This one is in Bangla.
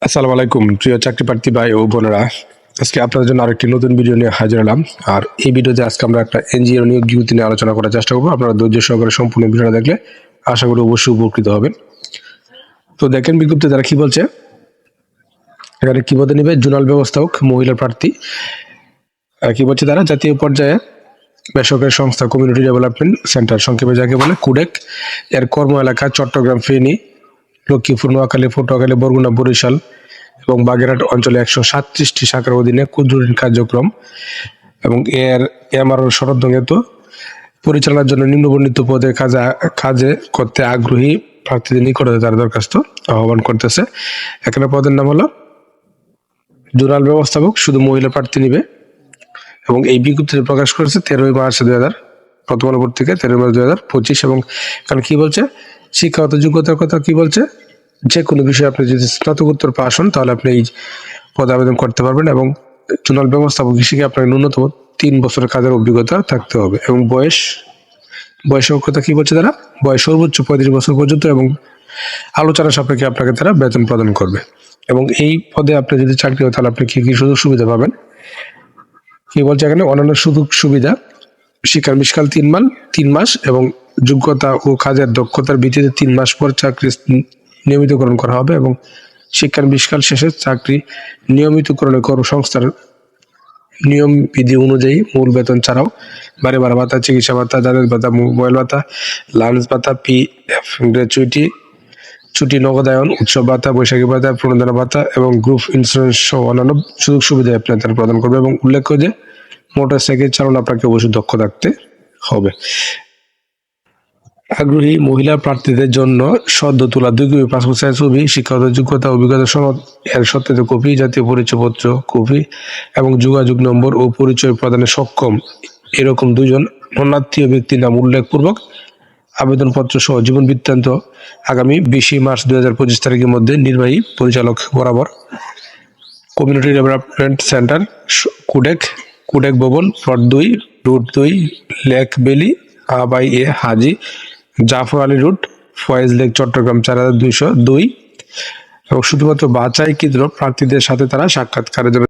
আসসালামু আলাইকুম প্রিয় চাকরি প্রার্থী ভাই ও বোনেরা, আজকে আপনাদের জন্য আরেকটি নতুন ভিডিও নিয়ে হাজির হলাম। আর এই ভিডিওতে আজকে আমরা একটা এনজিও নিয়োগ বিজ্ঞপ্তি নিয়ে আলোচনা করার চেষ্টা করবো। আপনারা ধৈর্য সহকারে সম্পূর্ণ ভিডিওটা দেখলে আশা করি অবশ্যই উপকৃত হবেন। তো দেখেন বিজ্ঞপ্তি তারা কি বলছে। এখানে কি পদে নিবে? জোনাল ব্যবস্থাপক মহিলা প্রার্থী। কি বলছে তারা? জাতীয় পর্যায়ে বেসরকারি সংস্থা কমিউনিটি ডেভেলপমেন্ট সেন্টার, সংক্ষেপে যাকে বলে কুডেক, এর কর্ম এলাকা চট্টগ্রাম, ফেনী, লক্ষ্মীপুর, নোয়াখালী, পটুয়াখালী, বরগুনা, বরিশাল এবং বাগেরহাট অঞ্চলে 137টি শাখার অধীনে ক্ষুদ্রঋণ কার্যক্রম এবং এর এমআরও শরৎ পরিচালনার জন্য নিম্নবর্ণিত পদে কাজে করতে আগ্রহী প্রার্থীদের নিকটে তার দরখাস্ত আহ্বান করতেছে। এখানে পদের নাম হলো জোনাল ব্যবস্থাপক, শুধু মহিলা প্রার্থী নিবে এবং এই বিজ্ঞপ্তিতে প্রকাশ করেছে 13 মার্চ 2000 প্রথম আলো পত্রিকা 13 মার্চ 2025। এবং এখানে কি বলছে? শিক্ষাগত যোগ্যতার কথা কি বলছে? যে কোনো বিষয়ে আপনি যদি স্নাতকোত্তর পাস হন তাহলে আপনি এই পদে আবেদন করতে পারবেন এবং জোনাল ব্যবস্থাপক হিসেবে আপনার ন্যূনতম 3 বছরের কাজের অভিজ্ঞতা থাকতে হবে এবং বয়সের কথা কি বলছে তারা? বয়স সর্বোচ্চ 35 বছর পর্যন্ত এবং আলোচনা সাপেক্ষে আপনাকে তারা বেতন প্রদান করবে। এবং এই পদে আপনি যদি চাকরি হয় তাহলে আপনি কি কি সুযোগ সুবিধা পাবেন? কি বলছে এখানে? অন্যান্য সুযোগ সুবিধা: শিক্ষার মিশকাল 3 মাস এবং যোগ্যতা ও কাজের দক্ষতার ভিত্তিতে 3 মাস পর চাকরি নিয়মিতকরণ করা হবে এবং শিক্ষার মিশকাল শেষে চাকরি নিয়মিতকরণে কর্মসংস্থার নিয়ম বিধি অনুযায়ী মূল বেতন ছাড়াও বাড়ি ভাড়া ভাতা, চিকিৎসা ভাতা, যাতায়াত ভাতা, মোবাইল ভাতা, লাঞ্চ ভাতা, পিএফ, গ্র্যাচুইটি, ছুটি, নগদায়ন, উৎসব ভাতা, বৈশাখী ভাতা, প্রণোদনা ভাতা এবং গ্রুপ ইন্স্যুরেন্স সহ অন্যান্য সুযোগ সুবিধা আপনাদের প্রদান করবে। এবং উল্লেখ্য যে মোটরসাইকেল চালানো আপনাকে অবশ্যই দক্ষ থাকতে হবে। আগ্রহী মহিলা প্রার্থীদের জন্য সদ্য তোলা 2 কপি পাসপোর্ট সাইজ ছবি, শিক্ষাগত যোগ্যতা, অভিজ্ঞতা সনদ এর সত্যায়িত কপি, জাতীয় পরিচয়পত্র কপি এবং যোগাযোগ নম্বর ও পরিচয় প্রদানে সক্ষম এরকম 2 জন অনাত্মীয় ব্যক্তির নাম উল্লেখপূর্বক আবেদনপত্র সহ জীবন বৃত্তান্ত আগামী 20 মার্চ 2025 তারিখের মধ্যে নির্বাহী পরিচালক বরাবর, কমিউনিটি ডেভেলপমেন্ট সেন্টার, কুডেক ভবন, প্লট 2, রুট 2, লেক ভ্যালি, আ/এ হাজী জাফর আলী রুট, ফয়েজ লেক, চট্টগ্রাম 4202। এবং শুধুমাত্র বাছাইকৃত প্রার্থীদের সাথে তারা সাক্ষাৎকারের জন্য